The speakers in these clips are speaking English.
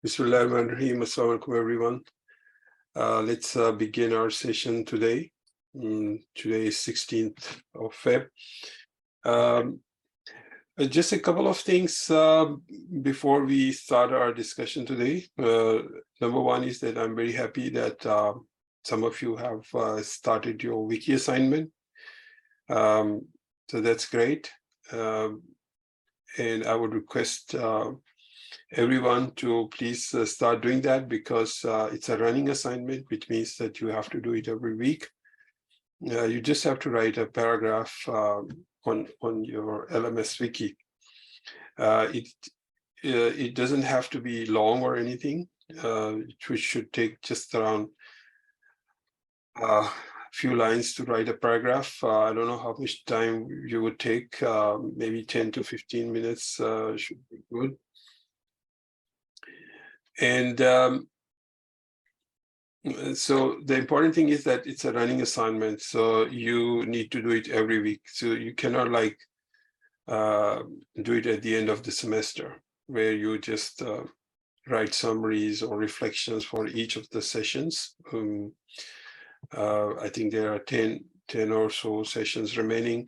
Bismillahirrahmanirrahim. Assalamu alaikum, everyone. Let's begin our session today. Today is 16th of Feb. Just a couple of things before we start our discussion today. Number one is that I'm very happy that some of you have started your wiki assignment. So that's great. And I would request everyone to please start doing that, because it's a running assignment, which means that you have to do it every week. You just have to write a paragraph on your LMS wiki. It doesn't have to be long or anything. It should take just around a few lines to write a paragraph. I don't know how much time you would take. Maybe 10 to 15 minutes should be good. And so the important thing is that it's a running assignment, so you need to do it every week. So you cannot like do it at the end of the semester, where you just write summaries or reflections for each of the sessions. I think there are 10 or so sessions remaining,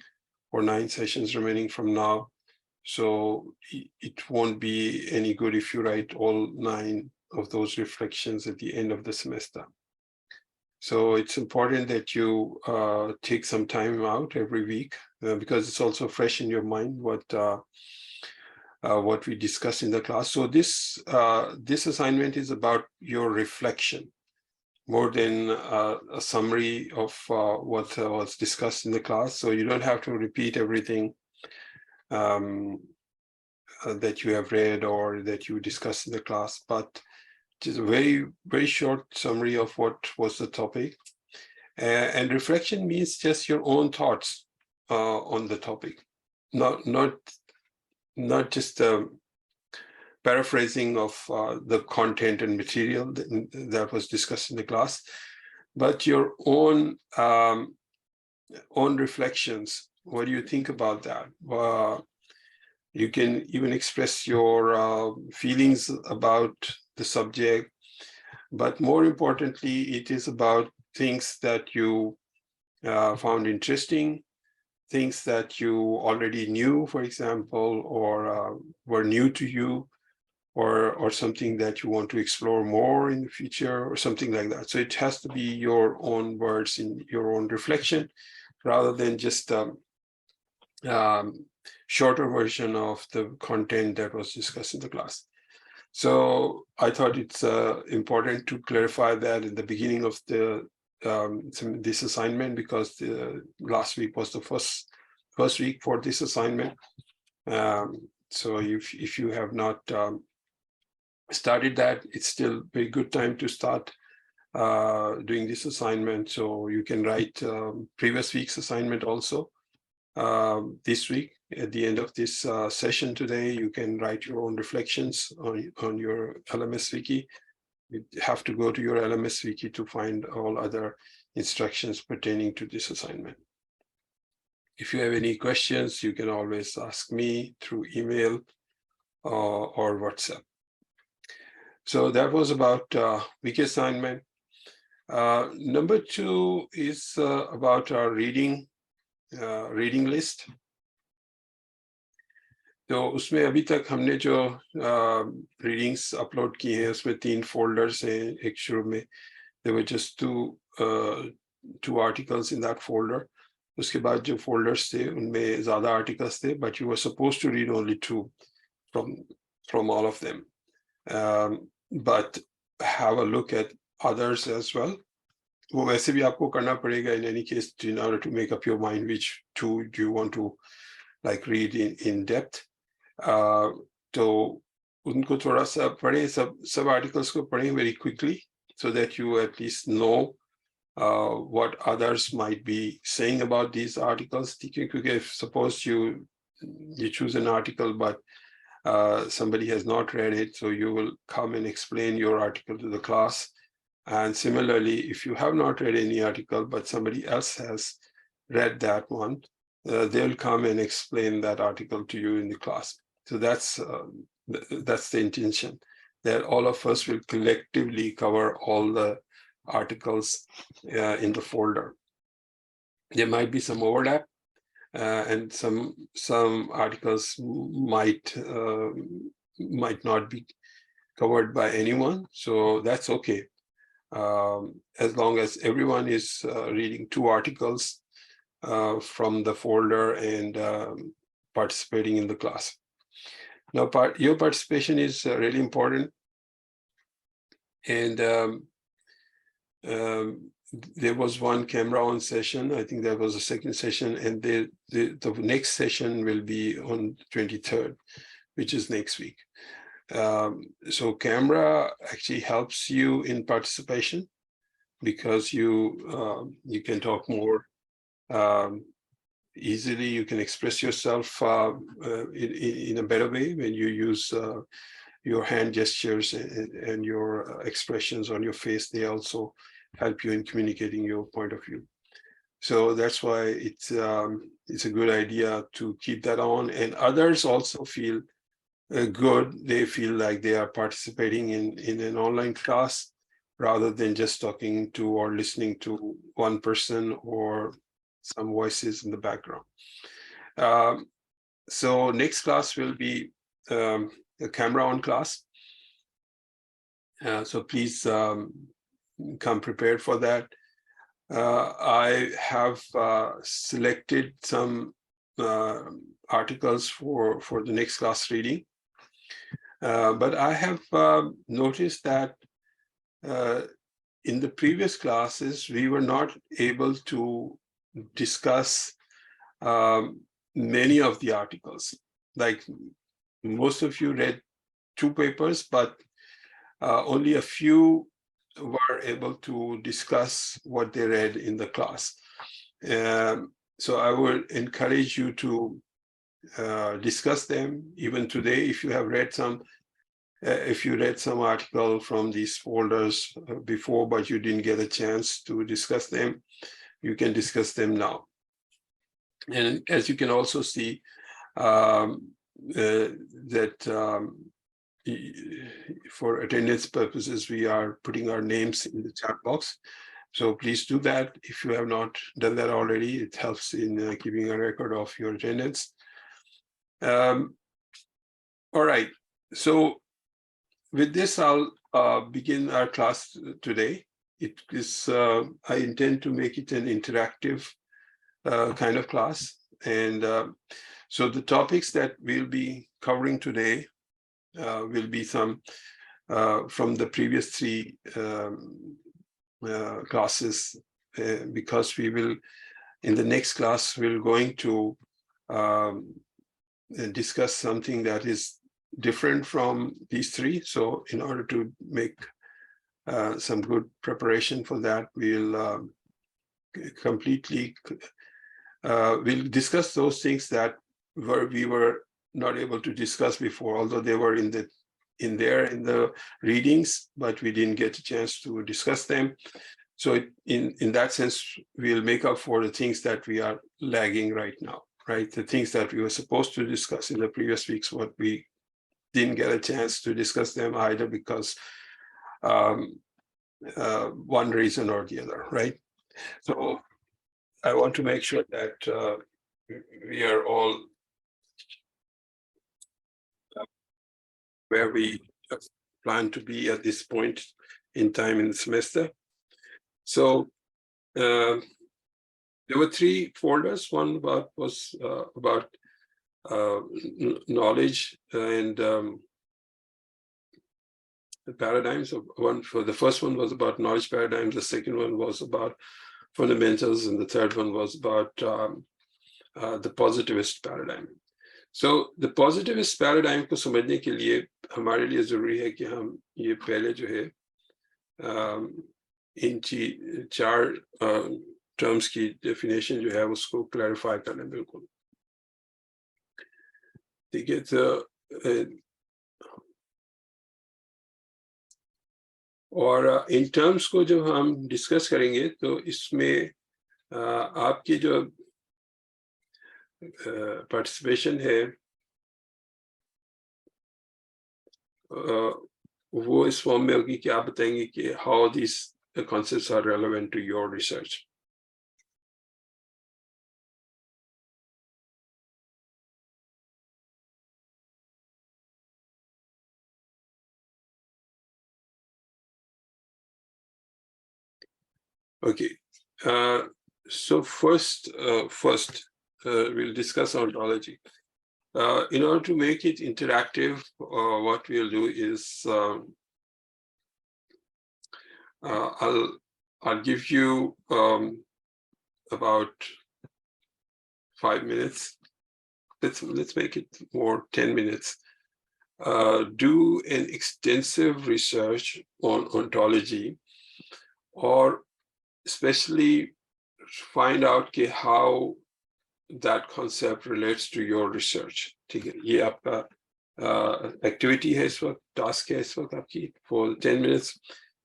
or 9 sessions remaining from now. So it won't be any good if you write all 9 of those reflections at the end of the semester. So it's important that you take some time out every week, because it's also fresh in your mind what we discussed in the class. So this assignment is about your reflection, more than a summary of what was discussed in the class. So you don't have to repeat everything that you have read or that you discussed in the class, but just a very, very short summary of what was the topic. And reflection means just your own thoughts on the topic, not just paraphrasing of the content and material that was discussed in the class, but your own reflections. What do you think about that? You can even express your feelings about the subject, but more importantly, it is about things that you found interesting, things that you already knew, for example, or were new to you, or something that you want to explore more in the future, or something like that. So it has to be your own words in your own reflection, rather than just shorter version of the content that was discussed in the class. So I thought it's important to clarify that in the beginning of this assignment, because last week was the first week for this assignment. So if you have not started that, it's still a very good time to start doing this assignment. So you can write previous week's assignment also this week. At the end of this session today, you can write your own reflections on your LMS wiki. You have to go to your LMS wiki to find all other instructions pertaining to this assignment. If you have any questions, you can always ask me through email or WhatsApp. So that was about wiki assignment. Number 2 is about our reading list. तो उसमें अभी तक हमने जो readings upload की हैं, उसमें 3 folders हैं. एक शुरू में there were just two articles in that folder. उसके बाद जो फोल्डर्स थे उनमें ज़्यादा आर्टिकल्स थे, but you were supposed to read only 2 from all of them. But have a look at others as well. वो वैसे भी आपको करना पड़ेगा in any case, in order to make up your mind which 2 do you want to like read in depth. तो उनको थोड़ा सा पढ़ें, सब articles को पढ़ें very quickly, so that you at least know what others might be saying about these articles. Because if suppose you choose an article, but somebody has not read it, so you will come and explain your article to the class. And similarly, if you have not read any article, but somebody else has read that one, they'll come and explain that article to you in the class. So that's the intention, that all of us will collectively cover all the articles in the folder. There might be some overlap, and some articles might not be covered by anyone, so that's okay, as long as everyone is reading 2 articles from the folder and participating in the class. Now, your participation is really important, and there was one camera on session. I think that was the second session, and the next session will be on 23rd, which is next week. So camera actually helps you in participation because you can talk more easily. You can express yourself in a better way when you use your hand gestures and your expressions on your face. They also help you in communicating your point of view. So that's why it's a good idea to keep that on, and others also feel good. They feel like they are participating in an online class rather than just talking to or listening to one person or some voices in the background. So next class will be a camera on class. So please come prepared for that. I have selected some articles for the next class reading, but I have noticed that in the previous classes we were not able to discuss many of the articles. Like, most of you read 2 papers, but only a few were able to discuss what they read in the class. So I would encourage you to discuss them even today. If you have read some, if you read some article from these folders before, but you didn't get a chance to discuss them, you can discuss them now. And as you can also see, that for attendance purposes, we are putting our names in the chat box. So please do that. If you have not done that already, it helps in keeping a record of your attendance. All right. So with this, I'll begin our class today. It is, I intend to make it an interactive kind of class. And so the topics that we'll be covering today will be some from the previous 3 classes, because we will, in the next class, we're going to discuss something that is different from these 3. So in order to make some good preparation for that, we'll we'll discuss those things that we were not able to discuss before, although they were in the readings, but we didn't get a chance to discuss them. So in that sense, we'll make up for the things that we are lagging right now, right? The things that we were supposed to discuss in the previous weeks, what we didn't get a chance to discuss them either because one reason or the other, right? So I want to make sure that we are all where we plan to be at this point in time in the semester. So there were 3 folders. One was about knowledge and the paradigms. One for the first one was about knowledge paradigms. The second one was about fundamentals, and the third one was about the positivist paradigm. So the positivist paradigm को समझने के लिए हमारे लिए जरूरी है कि हम ये पहले जो है इन 4 terms की definition जो है उसको clarify करना बिल्कुल ठीक है। तो और इन terms को जब हम discuss करेंगे तो इसमें आपकी जो participation है वो इस फॉर्म में होगी कि आप बताएंगे कि how these concepts are relevant to your research. Okay, so first we'll discuss ontology. In order to make it interactive, what we'll do is I'll give you about 5 minutes. Let's make it more 10 minutes. Do an extensive research on ontology, or especially find out how that concept relates to your research. ठीक है, ये आपका activity है, इस वक्त task है इस वक्त आपकी for 10 minutes.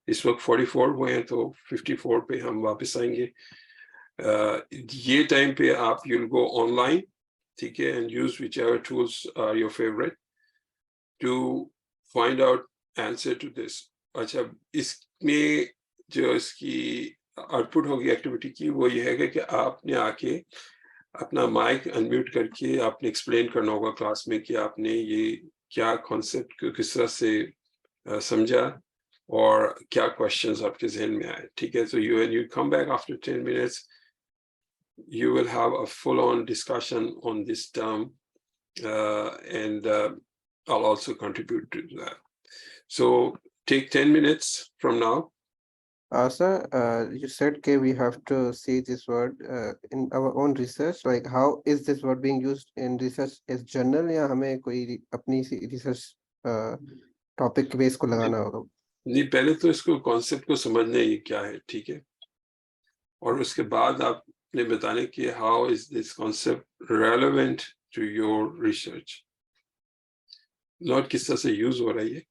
इस वक्त 44 हुए हैं, तो 54 पे हम वापस आएंगे. ये टाइम पे आप you'll go online, ठीक है, and use whichever tools are your favorite to find out answer to this. अच्छा, इसमें जो इसकी आउटपुट होगी एक्टिविटी की, वो ये है कि आपने आके अपना माइक अनम्यूट करके आपने एक्सप्लेन करना होगा क्लास में कि आपने ये क्या कॉन्सेप्ट को किस तरह से समझा और क्या क्वेश्चंस आपके जहन में आए. ठीक है, so you come back after 10 minutes, you will have a full-on discussion on this term, and I'll also contribute to that. So take 10 minutes from now. Sir, you said okay, we have to see this word in our own research. Like, how is this word being used in research as journal, या हमें कोई अपनी सी research topic base को लगाना होगा? नहीं, पहले तो इसको कॉन्सेप्ट को समझना ये क्या है, ठीक है, और उसके बाद आपने बताने कि how is this concept relevant to your research. Not किस तरह से यूज हो रही है,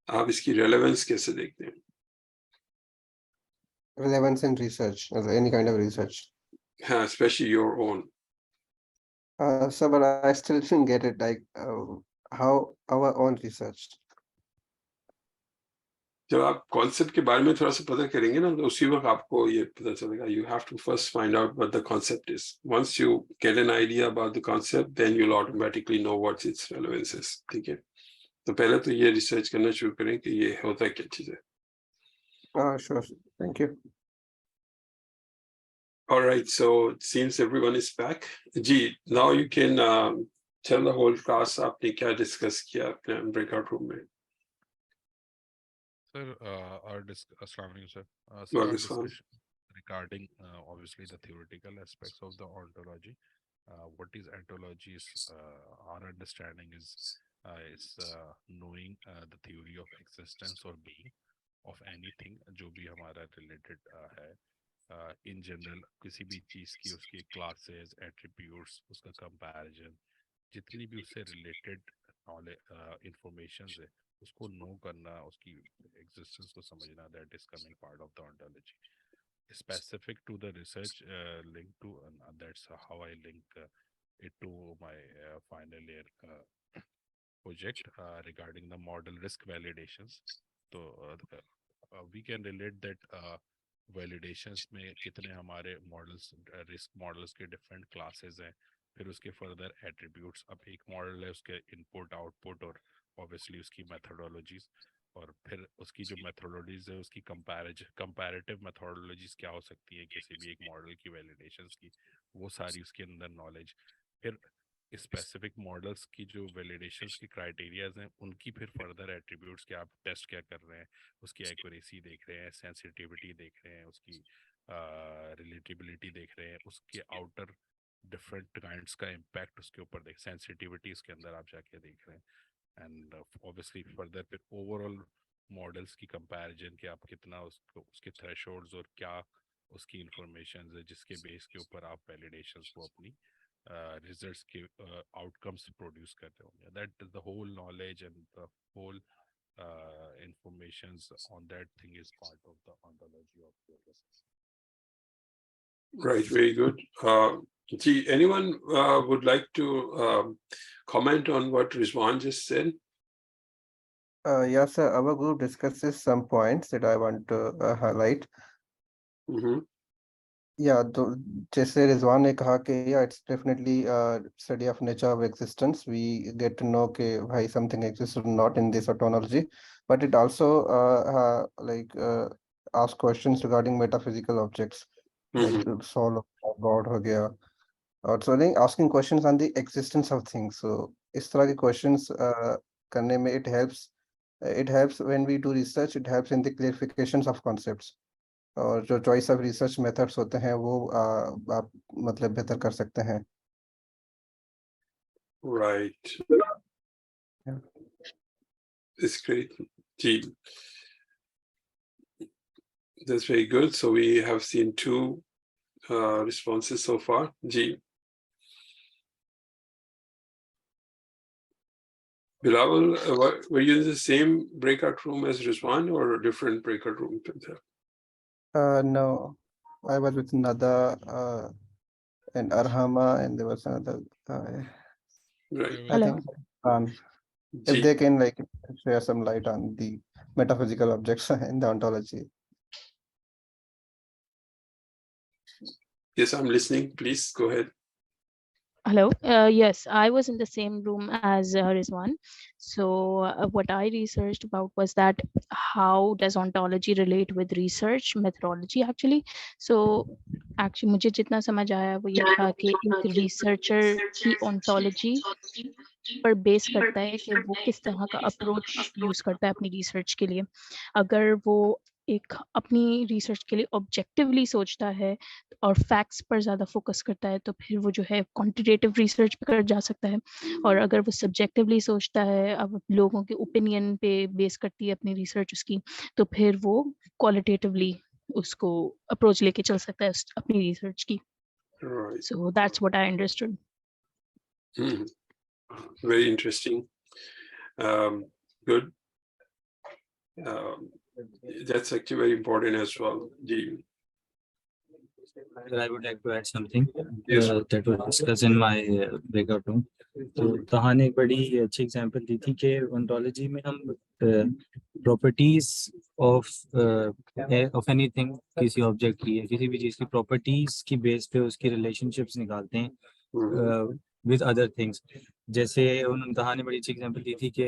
आप इसकी relevance कैसे देखते हैं. Relevance in research, any kind of research. हाँ, especially your own. Sir, but I still didn't get it. Like, how our own research. जब आप कॉन्सेप्ट के बारे में थोड़ा सा पता करेंगे ना, तो उसी वक्त आपको ये पता चलेगा. You have to first find out what the concept is. Once you get an idea about the concept, then you'll automatically know what its relevance is. ठीक है, तो पहले तो ये रिसर्च करना शुरू करें कि ये होता क्या चीज है. Sure. Thank you. All right, so it seems everyone is back. Ji, now you can tell the whole class आपने क्या discuss किया अपने breakout room में. Sir, Assalamu alaikum, sir. So our discussion regarding obviously the theoretical aspects of the ontology. What is ontology? Our understanding is knowing the theory of existence or being of anything जो भी हमारा related है. In general, किसी भी चीज की उसकी classes, attributes, उसका comparison, जितनी भी उससे related knowledge information है, उसको नो करना, उसकी एग्जिस्टेंस को समझना, that is coming part of the ontology. Specific to the research linked to, that's how I link it to my final year project regarding the model risk validations. So we can relate that validations में कितने हमारे models, risk models के different classes हैं, फिर उसके further attributes. अब एक model है, उसके input output और obviously उसकी methodologies, और फिर उसकी जो methodologies है उसकी comparative methodologies क्या हो सकती है किसी भी एक मॉडल की validations की, वो सारी उसके अंदर knowledge. फिर स्पेसिफिक मॉडल्स की जो वैलिडेशंस की क्राइटेरियाज हैं, उनकी फिर फर्दर एट्रीब्यूट्स के आप टेस्ट क्या कर रहे हैं, उसकी एक्यूरेसी देख रहे हैं, सेंसिटिविटी देख रहे हैं, उसकी रिलेटेबिलिटी देख रहे हैं, उसके आउटर डिफरेंट काइंड्स का इम्पैक्ट उसके ऊपर देख, सेंसिटिविटी उसके अंदर आप जाके देख रहे हैं. एंड ऑब्वियसली फर्दर फिर ओवरऑल मॉडल्स की कंपैरिजन कि आप कितना उसको, उसके थ्रेशोल्ड्स और क्या उसकी इंफॉर्मेशन है जिसके बेस के ऊपर आप वैलिडेशंस को अपनी results के outcomes produce करते होंगे. That is the whole knowledge and the whole informations on that thing is part of the ontology of your research. Right, very good. Gee, anyone would like to comment on what Rizwan just said? Yes, sir. Our group discusses some points that I want to highlight. Mm-hmm. Yeah, जैसे रिजवान ने कहा कि yeah, it's definitely a study of nature of existence. We get to know कि भाई something exists or not in this ontology, but it also ask questions regarding metaphysical objects like Mm-hmm. the soul of God हो गया, और so like asking questions on the existence of things. So इस तरह के questions करने में it helps when we do research. It helps in the clarifications of concepts. और जो चॉइस ऑफ रिसर्च मेथड्स होते हैं वो आप मतलब बेहतर कर सकते हैं. Right. Yeah. It's great. Gee, that's very good. So we have seen two responses so far. Gee. Bilal, were you in the same breakout room as Rizwan or a different breakout room? No, I was with another and Arhama, and there was another. Right. I Hello. think if Gee. they can like share some light on the metaphysical objects in the ontology. Yes, I'm listening. Please go ahead. Hello. Yes, I was in the same room as Rizwan. So what I researched about was that how does ontology relate with research methodology actually. So actually मुझे जितना समझ आया वो ये था कि एक researcher की ontology पर बेस करता है कि वो किस तरह का अप्रोच यूज करता है अपनी रिसर्च के लिए. अगर वो एक अपनी रिसर्च के लिए ऑब्जेक्टिवली सोचता है और फैक्ट्स पर ज़्यादा फोकस करता है तो फिर वो जो है क्वांटिटेटिव रिसर्च पे कर जा सकता है. और अगर वो सब्जेक्टिवली सोचता है, अब लोगों के ओपिनियन पे बेस करती है अपनी रिसर्च उसकी, तो फिर वो क्वालिटेटिवली उसको अप्रोच लेके चल सकता है अपनी रिसर्च की. Right. So that's what I understood. Very interesting. Good. That's actually very important as well. Gee. I would like to add something Yes. that was discussed in my breakout room. तो तहा ने एक बड़ी अच्छी example दी थी कि ontology में हम प्रॉपर्टीज ऑफ एनीथिंग, किसी ऑब्जेक्ट की या किसी भी चीज़ की प्रॉपर्टीज की बेस पे उसकी रिलेशनशिप्स निकालते हैं विद अदर थिंग्स. जैसे तहा ने बड़ी अच्छी एग्जांपल दी थी कि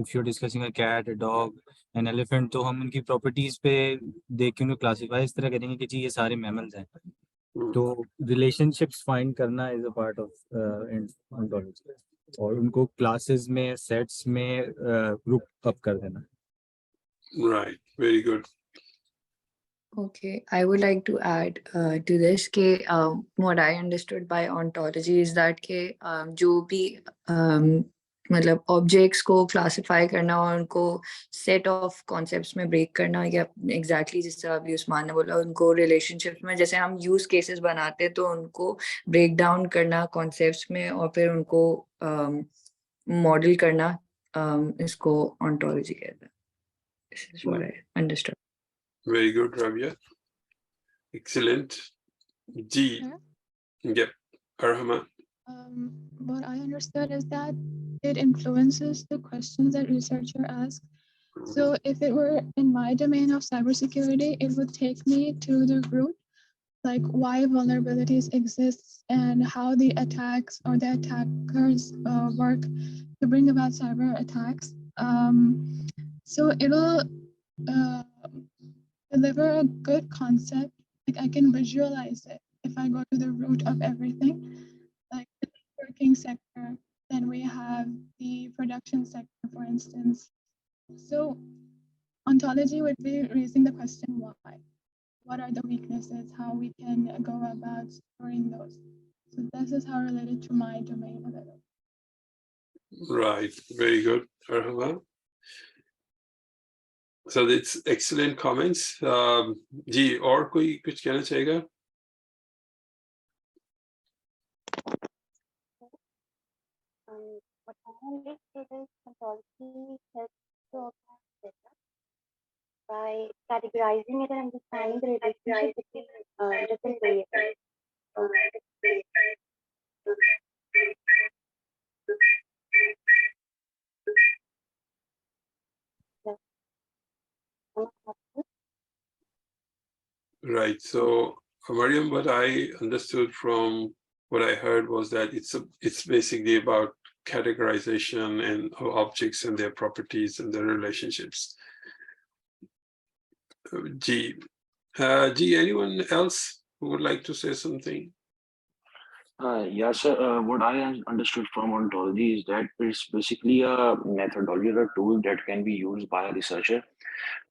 if you are discussing a cat, a dog, an elephant, तो हम उनकी प्रॉपर्टीज पे देख के उनको क्लासीफाई इस तरह करेंगे कि जी ये सारे मैमल्स हैं. तो रिलेशनशिप्स फाइंड करना is a part of ontology और उनको क्लासेस में, सेट्स में ग्रुप अप कर देना. Right. Very good. Okay, I would like to add to this what I understood by ontology is that जो भी मतलब ऑब्जेक्ट्स को क्लासिफाई करना और उनको सेट ऑफ कॉन्सेप्ट्स में ब्रेक करना, या एग्जैक्टली जिस तरह अभी उस्मान ने बोला, उनको रिलेशनशिप्स में जैसे हम यूज केसेस बनाते हैं तो उनको ब्रेक डाउन करना कॉन्सेप्ट्स में और फिर उनको मॉडल करना, इसको ontology कहते हैं. This is what I understood. Very good, Rabia. Excellent. G. Yep. Arhama. What I understood is that it influences the questions that researcher asks. So if it were in my domain of cybersecurity, it would take me to the root, like why vulnerabilities exist and how the attacks or the attackers work to bring about cyber attacks. So it'll deliver a good concept. Like I can visualize it if I go to the root of everything. Like the networking sector, then we have the production sector, for instance. So ontology would be raising the question why. What are the weaknesses? How we can go about storing those. So this is how related to my domain a little. Right. Very good, Arhama. So it's excellent comments. Ji, और कोई कुछ कहना चाहेगा? What I understood is ontology helps to organize data by categorizing it and understanding the relationship between different variables. Right. So, Mariam, what I understood from what I heard was that it's basically about categorization and of objects and their properties and their relationships. G, anyone else who would like to say something? Yes, sir. What I understood from ontology is that it's basically a methodology or a tool that can be used by a researcher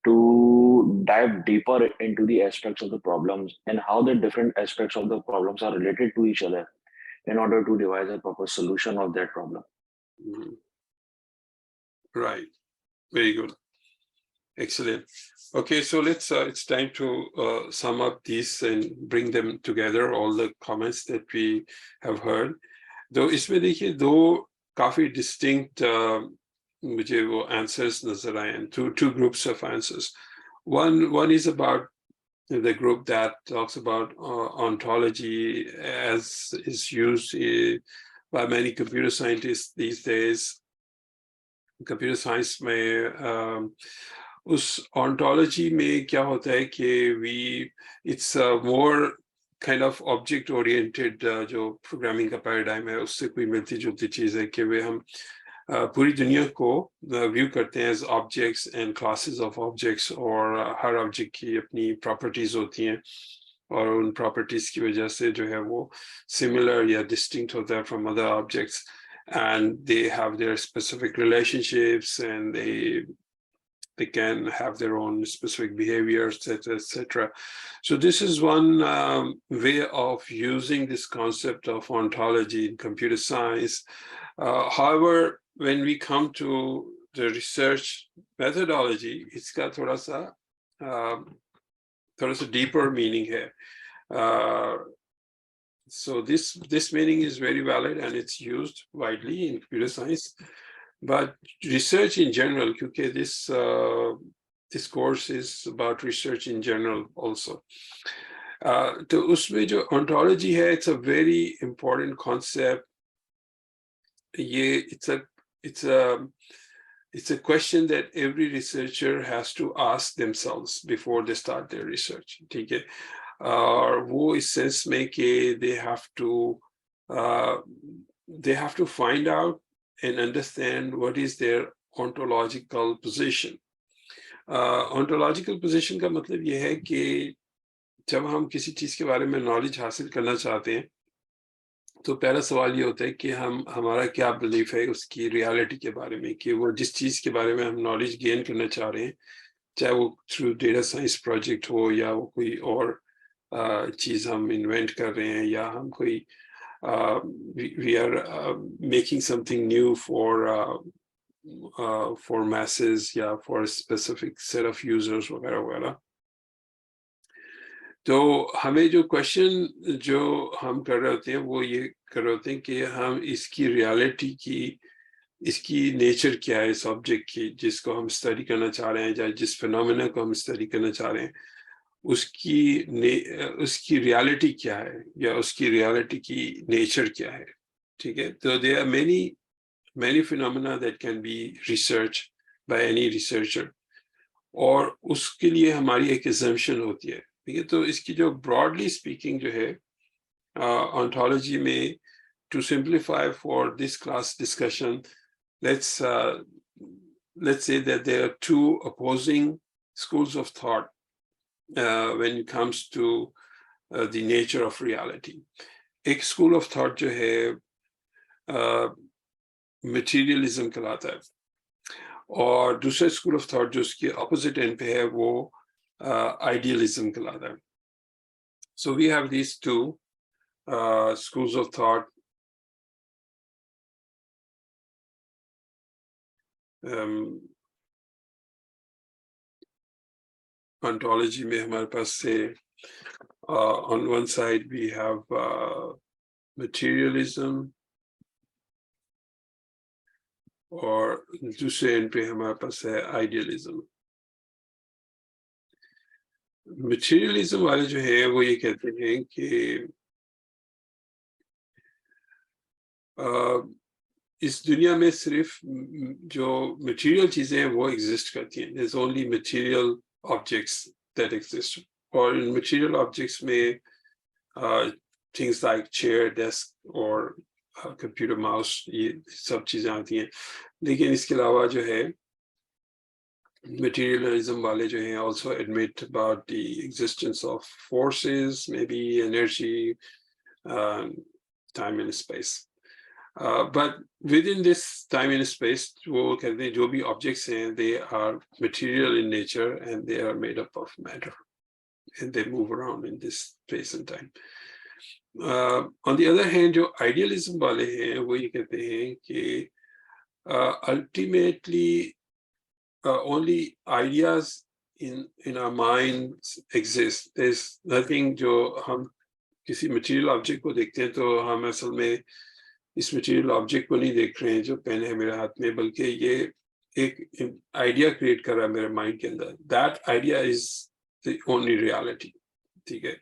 to dive deeper into the aspects of the problems and how the different aspects of the problems are related to each other in order to devise a proper solution of that problem. Right. Very good. Excellent. Okay, so let's it's time to sum up these and bring them together, all the comments that we have heard. Though इसमें देखिए दो काफी distinct मुझे वो answers नजर आए हैं, two groups of answers. One is about the group that talks about ontology as is used by many computer scientists these days. Computer science में उस ontology में क्या होता है कि it's more kind of object oriented जो programming का paradigm है उससे कोई मिलती जुलती चीज है कि वे हम पूरी दुनिया को view करते हैं as objects and classes of objects और हर object की अपनी properties होती हैं और उन properties की वजह से जो है वो similar या distinct होता है from other objects and they have their specific relationships and they can have their own specific behavior, etc., etc. So this is one way of using this concept of ontology in computer science. However, when we come to the research methodology, it's got thoda sa deeper meaning here. So this meaning is very valid and it's used widely in computer science. But research in general, because this course is about research in general also. तो उसमें जो ontology है, it's a very important concept. It's a question that every researcher has to ask themselves before they start their research. ठीक है? और वो इस sense में कि they have to find out and understand what is their ontological position. Ontological position का मतलब ये है कि जब हम किसी चीज के बारे में knowledge हासिल करना चाहते हैं तो पहला सवाल ये होता है कि हमारा क्या belief है उसकी reality के बारे में कि वो जिस चीज के बारे में हम knowledge gain करना चाह रहे हैं चाहे वो through data science project हो या वो कोई और चीज हम invent कर रहे हैं या हम कोई we are making something new for masses, yeah, for a specific set of users, वगैरह वगैरह. तो हमें जो क्वेश्चन जो हम कर रहे होते हैं वो ये कर रहे होते हैं कि हम इसकी रियलिटी की इसकी नेचर क्या है इस ऑब्जेक्ट की जिसको हम स्टडी करना चाह रहे हैं या जिस फिनोमेना को हम स्टडी करना चाह रहे हैं उसकी रियलिटी क्या है या उसकी रियलिटी की नेचर क्या है. ठीक है. तो there are many phenomena that can be researched by any researcher और उसके लिए हमारी एक assumption होती है. ठीक है. तो इसकी जो broadly speaking जो है ontology में to simplify for this class discussion, let's say that there are two opposing schools of thought when it comes to the nature of reality. एक school of thought जो है materialism कहलाता है और दूसरा school of thought जो उसके opposite end पे है वो idealism कहलाता है. So we have these two schools of thought. Ontology में हमारे पास से on one side we have materialism और दूसरे एंड पे हमारे पास है idealism. Materialism वाले जो है वो ये कहते हैं कि इस दुनिया में सिर्फ जो material चीजें हैं वो exist करती हैं. There's only material objects that exist. Or in material objects may things like chair, desk or computer mouse, ये सब चीजें आती हैं. लेकिन इसके अलावा जो है materialism वाले जो हैं also admit about the existence of forces, maybe energy, time and space. But within this time and space, वो कहते हैं जो भी objects हैं, they are material in nature and they are made up of matter, and they move around in this space and time. On the other hand, जो idealism वाले हैं, वो ये कहते हैं कि ultimately only ideas in our minds exist. There's nothing जो हम किसी material object को देखते हैं तो हम असल में इस material object को नहीं देख रहे हैं जो पेन है मेरे हाथ में, बल्कि ये एक idea create कर रहा है मेरे mind के अंदर. That idea is the only reality. ठीक है,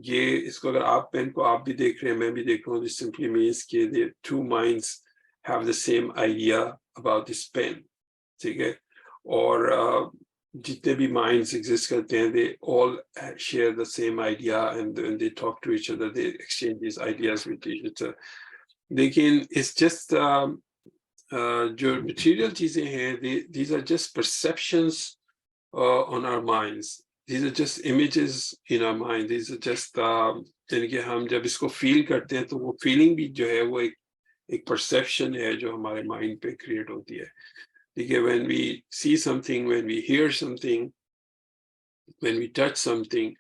ये इसको अगर आप पेन को आप भी देख रहे हैं, मैं भी देख रहा हूँ, this simply means कि the two minds have the same idea about this pen. ठीक है, और जितने भी minds exist करते हैं, they all share the same idea, and when they talk to each other, they exchange these ideas with each other. लेकिन it's just जो material चीजें हैं, these are just perceptions on our minds. These are just images in our mind. These are just यानी कि हम जब इसको feel करते हैं तो वो feeling भी जो है वो एक perception है जो हमारे mind पे create होती है. ठीक है, when we see something, when we hear something, when we touch something,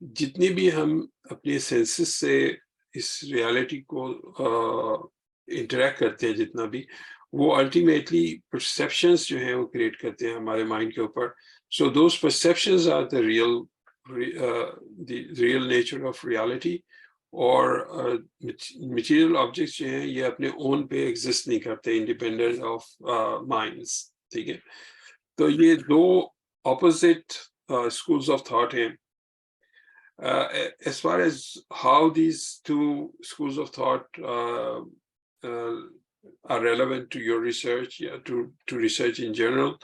जितनी भी हम अपने senses से इस reality को interact करते हैं, जितना भी वो ultimately perceptions जो हैं वो create करते हैं हमारे mind के ऊपर. So those perceptions are the real nature of reality. और material objects जो हैं ये अपने own पे exist नहीं करते, independent of minds. ठीक है, तो ये दो opposite schools of thought हैं. As far as how these two schools of thought are relevant to your research, yeah, to research in general,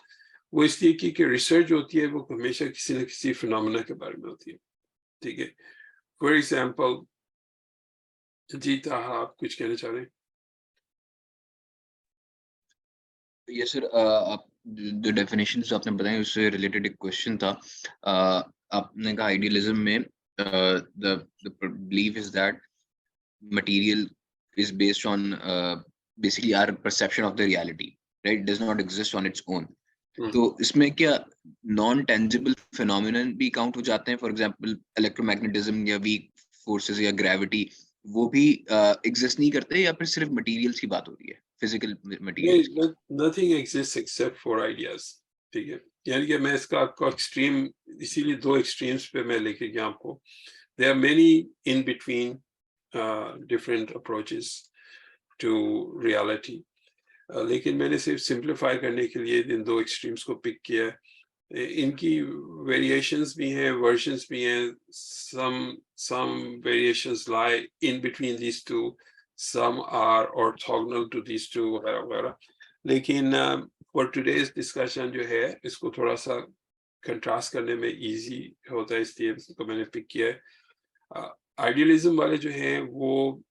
वो इसलिए कि रिसर्च होती है वो हमेशा किसी न किसी फिनोमेना के बारे में होती है. ठीक है, फॉर एग्जांपल जी ताहा आप कुछ कहना चाह रहे हैं? यस सर, आप जो डेफिनेशंस आपने बताई उससे रिलेटेड एक क्वेश्चन था. आपने कहा आइडियलिज्म में the belief is that material is based on basically our perception of the reality, right? It does not exist on its own. तो इसमें क्या नॉन टेंजिबल फिनोमिनन भी काउंट हो जाते हैं? फॉर एग्जांपल इलेक्ट्रोमैग्नेटिज्म या वीक फोर्सेस या gravity, वो भी एग्जिस्ट नहीं करते या फिर सिर्फ मटेरियल्स की बात हो रही है, physical materials? Nothing exist except for ideas. ठीक है, यानी कि मैं इसका आपको एक्सट्रीम, इसीलिए दो एक्सट्रीम्स पे मैं लेके गया आपको. There are many in between different approaches to reality, लेकिन मैंने सिर्फ सिंप्लीफाई करने के लिए इन दो एक्सट्रीम्स को पिक किया है. इनकी वेरिएशंस भी हैं, वर्जन्स भी हैं. some variations lie in between these two, some are orthogonal to these two वगैरह वगैरह. लेकिन for today's discussion जो है इसको थोड़ा सा कंट्रास्ट करने में इजी होता है, इसलिए इसको मैंने पिक किया है. आइडियलिज्म वाले जो हैं वो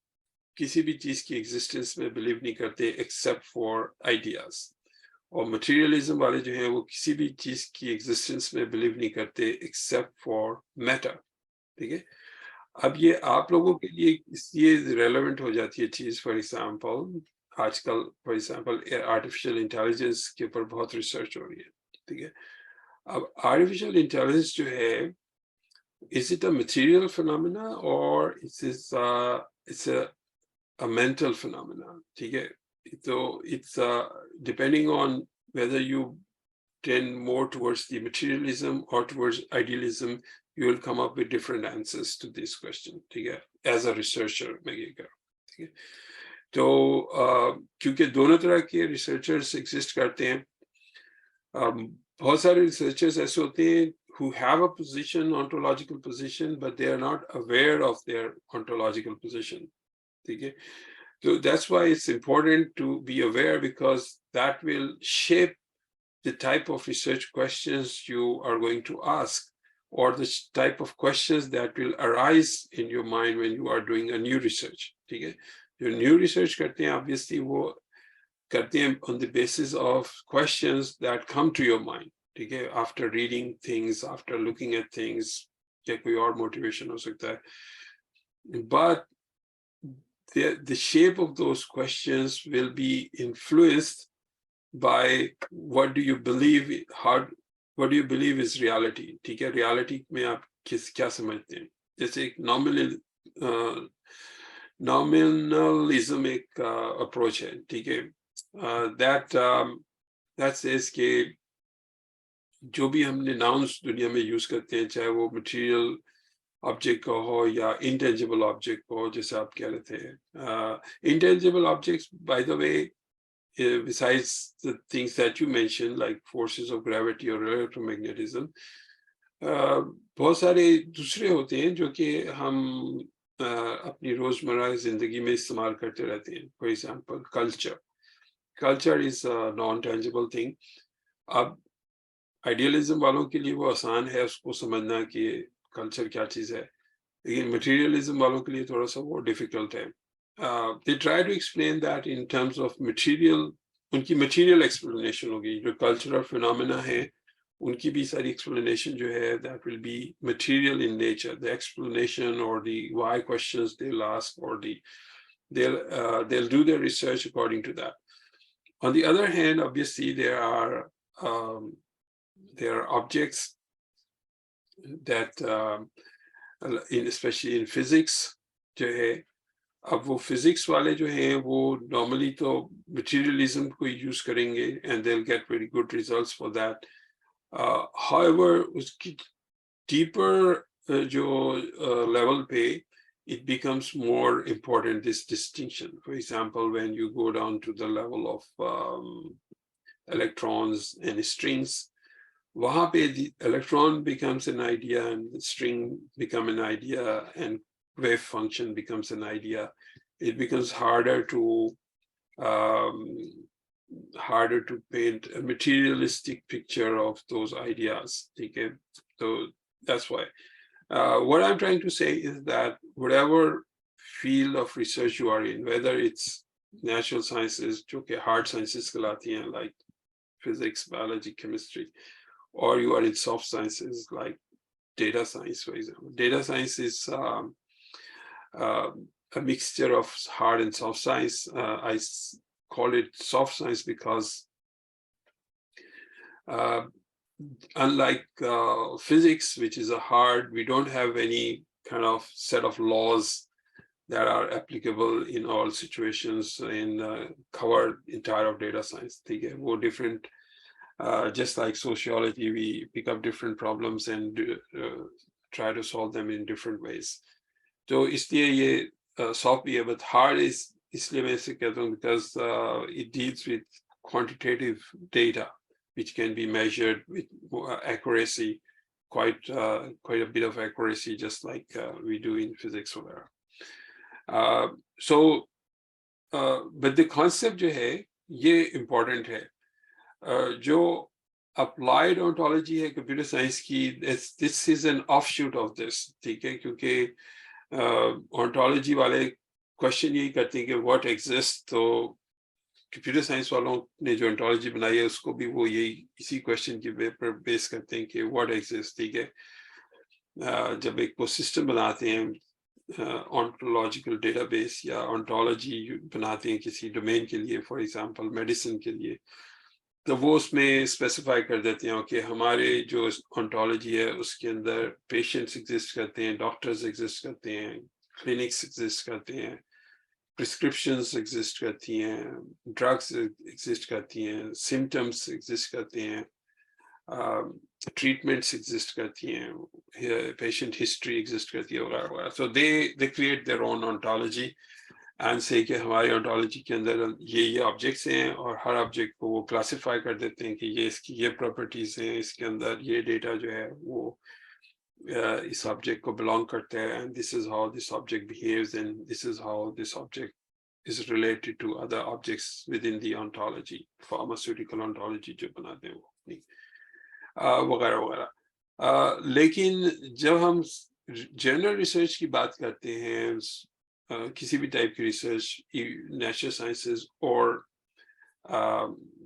किसी भी चीज की एग्जिस्टेंस में बिलीव नहीं करते एक्सेप्ट फॉर आइडियाज, और मटेरियलिज्म वाले जो हैं वो किसी भी चीज की एग्जिस्टेंस में बिलीव नहीं करते एक्सेप्ट फॉर मैटर. ठीक है, अब ये आप लोगों के लिए इसलिए रेलेवेंट हो जाती है चीज. फॉर एग्जांपल आजकल फॉर एग्जांपल आर्टिफिशियल इंटेलिजेंस के ऊपर बहुत रिसर्च हो रही है. ठीक है, अब आर्टिफिशियल इंटेलिजेंस जो है, is it a material phenomena or it's a mental phenomenon? ठीक है, so it's depending on whether you tend more towards the materialism or towards idealism, you will come up with different answers to this question. ठीक है, as a researcher मैं ये कर. ठीक है, तो क्योंकि दोनों तरह के researchers exist करते हैं, बहुत सारे researchers ऐसे होते हैं who have a position, ontological position, but they are not aware of their ontological position. Okay? So that's why it's important to be aware, because that will shape the type of research questions you are going to ask, or the type of questions that will arise in your mind when you are doing a new research. ठीक है, जो new research करते हैं obviously वो करते हैं on the basis of questions that come to your mind. ठीक है, after reading things, after looking at things, या कोई और motivation हो सकता है. But the shape of those questions will be influenced by what do you believe, what do you believe is reality. ठीक है, reality में आप क्या समझते हैं? जैसे एक nominalism एक approach है, ठीक है, that says कि जो भी हमने nouns दुनिया में use करते हैं, चाहे वो material object का हो या intangible object हो, जैसे आप कह रहे थे. Intangible objects, by the way, besides the things that you mentioned, like forces of gravity or electromagnetism, बहुत सारे दूसरे होते हैं जो कि हम अपनी रोजमर्रा जिंदगी में इस्तेमाल करते रहते हैं. For example, culture is a non-tangible thing. अब idealism वालों के लिए वो आसान है उसको समझना कि culture क्या चीज है, लेकिन materialism वालों के लिए थोड़ा सा वो difficult है. They try to explain that in terms of material, उनकी material explanation होगी. जो cultural phenomena है, उनकी भी सारी explanation जो है, that will be material in nature. The explanation or the why questions they'll ask, or they'll do their research according to that. On the other hand, obviously there are objects that, especially in physics, जो है, अब वो physics वाले जो हैं वो normally तो materialism को use करेंगे and they'll get very good results for that. However, उसकी deeper जो level पे, it becomes more important, this distinction. For example, when you go down to the level of electrons and strings, वहाँ पे the electron becomes an idea and the string become an idea and wave function becomes an idea. It becomes harder to paint a materialistic picture of those ideas. Okay, so that's why. What I'm trying to say is that whatever field of research you are in, whether it's natural sciences, जो कि hard sciences कहलाती हैं, like physics, biology, chemistry, or you are in soft sciences like data science, for example. Data science is a mixture of hard and soft science. I call it soft science because unlike physics, which is a hard, we don't have any kind of set of laws that are applicable in all situations in cover entire of data science. वो different, just like sociology, we pick up different problems and try to solve them in different ways. So इसलिए ये soft भी है, but hard is इसलिए मैं इसे कहता हूँ because it deals with quantitative data which can be measured with accuracy, quite a bit of accuracy, just like we do in physics or whatever. But the concept जो है ये important है. जो applied ontology है computer science की, this is an offshoot of this. ठीक है, क्योंकि ontology वाले question यही करते हैं कि what exists, तो computer science वालों ने जो ontology बनाई है उसको भी वो यही इसी question के पर बेस करते हैं कि what exists. ठीक है, जब एक वो system बनाते हैं ontological database या ontology बनाते हैं किसी domain के लिए, for example medicine के लिए, तो वो उसमें स्पेसिफाई कर देते हैं कि हमारे जो ontology है उसके अंदर पेशेंट्स एग्जिस्ट करते हैं, डॉक्टर्स एग्जिस्ट करते हैं, क्लिनिक्स एग्जिस्ट करते हैं, प्रिस्क्रिप्शंस एग्जिस्ट करती हैं, ड्रग्स एग्जिस्ट करती हैं, सिम्टम्स एग्जिस्ट करते हैं, ट्रीटमेंट्स एग्जिस्ट करती हैं, पेशेंट हिस्ट्री एग्जिस्ट करती है वगैरह. So they create their own ontology and say कि हमारे ontology के अंदर ये ऑब्जेक्ट्स हैं और हर ऑब्जेक्ट को वो क्लासिफाई कर देते हैं कि ये इसकी ये प्रॉपर्टीज हैं, इसके अंदर ये डेटा जो है वो इस ऑब्जेक्ट को बिलोंग करता है, and this is how this object behaves and this is how this object is related to other objects within the ontology, pharmaceutical ontology जो बनाते हैं वो. अपनी वगैरह वगैरह। लेकिन जब हम जनरल रिसर्च की बात करते हैं, किसी भी टाइप की रिसर्च, नेचुरल साइंसेज और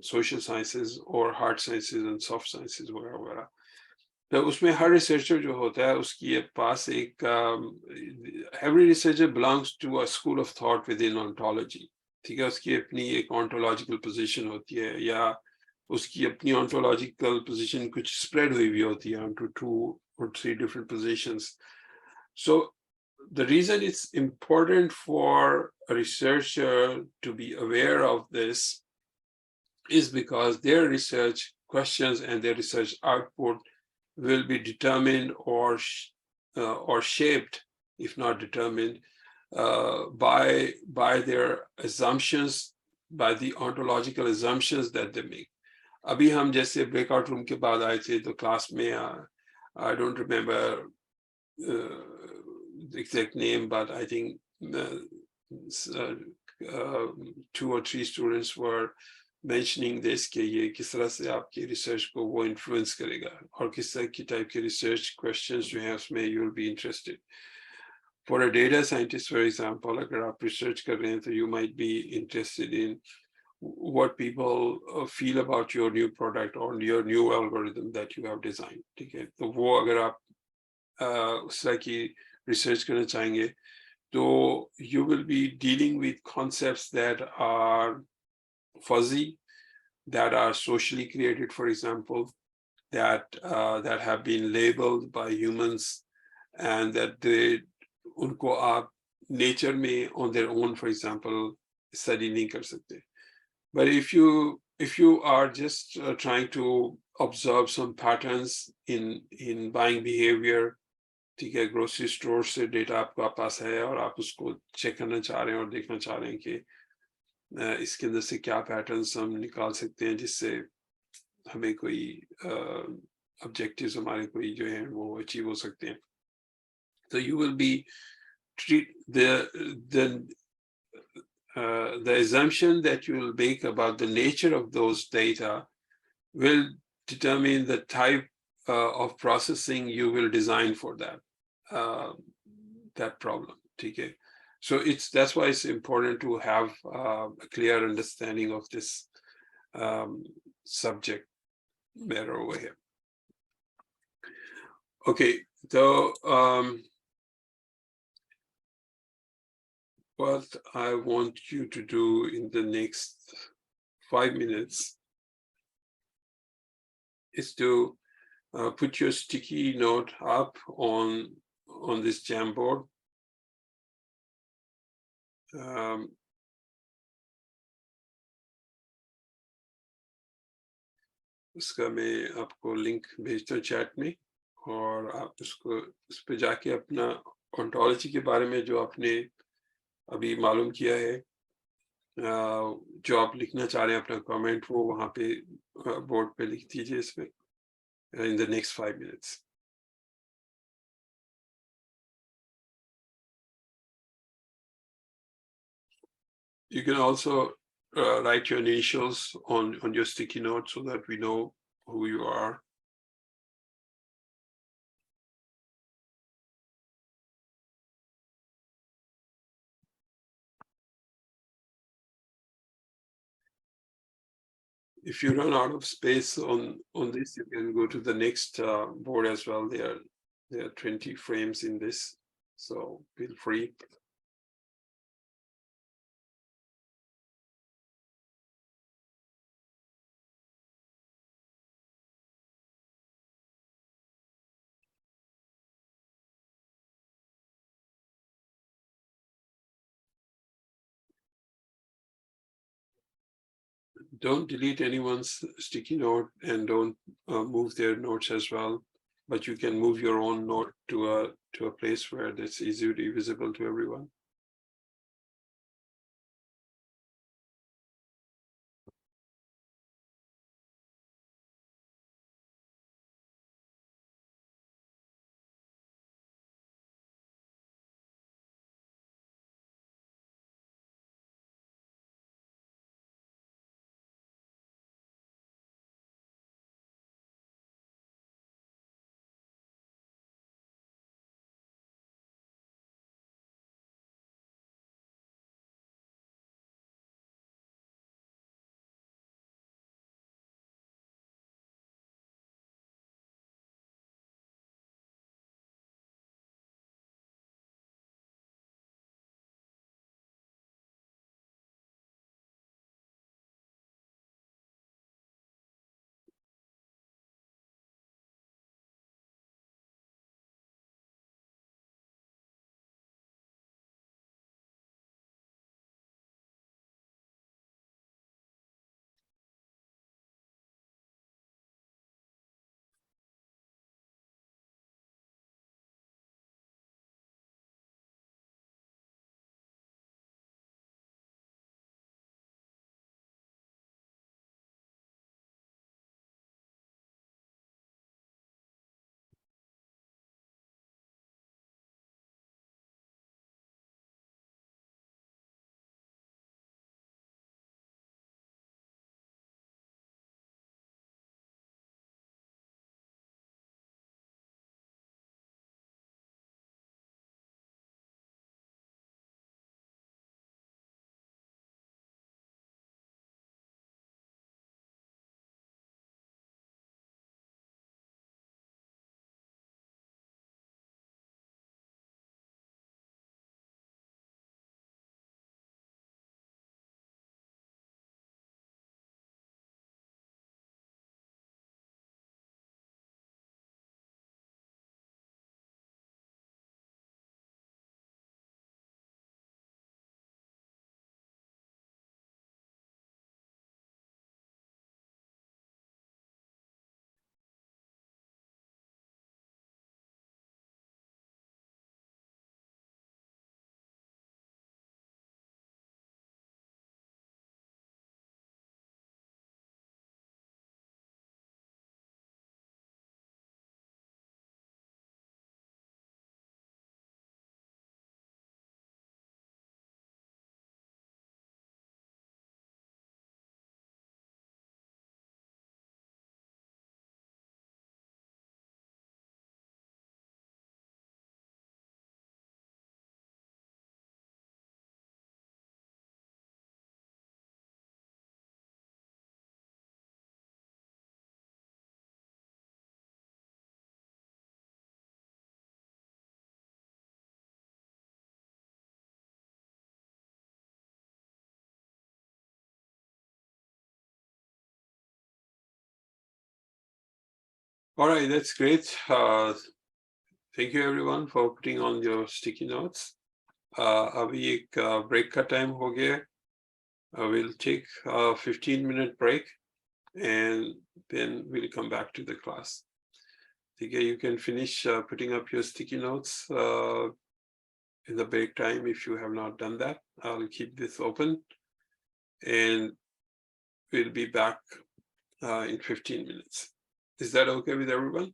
सोशल साइंसेज और hard sciences and soft sciences वगैरह वगैरह, तो उसमें हर रिसर्चर जो होता है उसके पास एक every researcher belongs to a school of thought within ontology, ठीक है। उसकी अपनी एक ऑन्टोलॉजिकल पोजीशन होती है, या उसकी अपनी ऑन्टोलॉजिकल पोजीशन कुछ स्प्रेड हुई भी होती है to 2 or 3 different positions. So the reason it's important for a researcher to be aware of this is because their research questions and their research output will be determined or shaped, if not determined, by their assumptions, by the ontological assumptions that they make. अभी हम जैसे breakout room के बाद आए थे तो class में I don't remember the exact name, but I think 2 or 3 students were mentioning this कि ये किस तरह से आपकी रिसर्च को वो इन्फ्लुएंस करेगा और किस तरह की टाइप के रिसर्च क्वेश्चंस जो हैं उसमें you will be interested. For a data scientist for example, अगर आप रिसर्च कर रहे हैं तो you might be interested in what people feel about your new product or your new algorithm that you have designed, ठीक है। तो वो अगर आप उस तरह की रिसर्च करना चाहेंगे तो you will be dealing with concepts that are fuzzy, that are socially created, for example, that have been labeled by humans, and that उनको आप nature में on their own, for example, study नहीं कर सकते। But if you are just trying to observe some patterns in buying behavior, ठीक है, grocery store से data आपका पास है और आप उसको चेक करना चाह रहे हैं और देखना चाह रहे हैं कि इसके अंदर से क्या पैटर्न्स हम निकाल सकते हैं जिससे हमें कोई ऑब्जेक्टिव्स हमारे कोई जो हैं वो अचीव हो सकते हैं। तो you will be treat the assumption that you will make about the nature of those data will determine the type of processing you will design for that problem, ठीक है। So that's why it's important to have a clear understanding of this subject matter over here. Okay, so what I want you to do in the next 5 minutes is to put your sticky note up on this Jamboard. उसका मैं आपको link भेजता हूँ chat में, और आप उसको उस पर जाके अपना ऑन्टोलॉजी के बारे में जो आपने अभी मालूम किया है, जो आप लिखना चाह रहे हैं अपना कमेंट, वो वहाँ पे बोर्ड पे लिख दीजिए इसमें in the next 5 minutes. You can also write your initials on your sticky note so that we know who you are. If you run out of space on this, you can go to the next board as well. There are 20 frames in this, so feel free. Don't delete anyone's sticky note and don't move their notes as well, but you can move your own note to a place where that's easily visible to everyone. All right, that's great. Thank you everyone for putting on your sticky notes. अभी एक break का time हो गया. We'll take a 15-minute break and then we'll come back to the class. Okay, you can finish putting up your sticky notes in the break time if you have not done that. I'll keep this open and we'll be back in 15 minutes. Is that okay with everyone?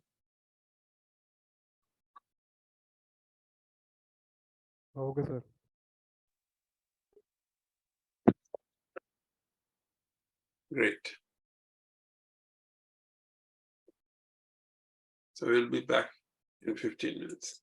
Okay, sir. Great. So we'll be back in 15 minutes.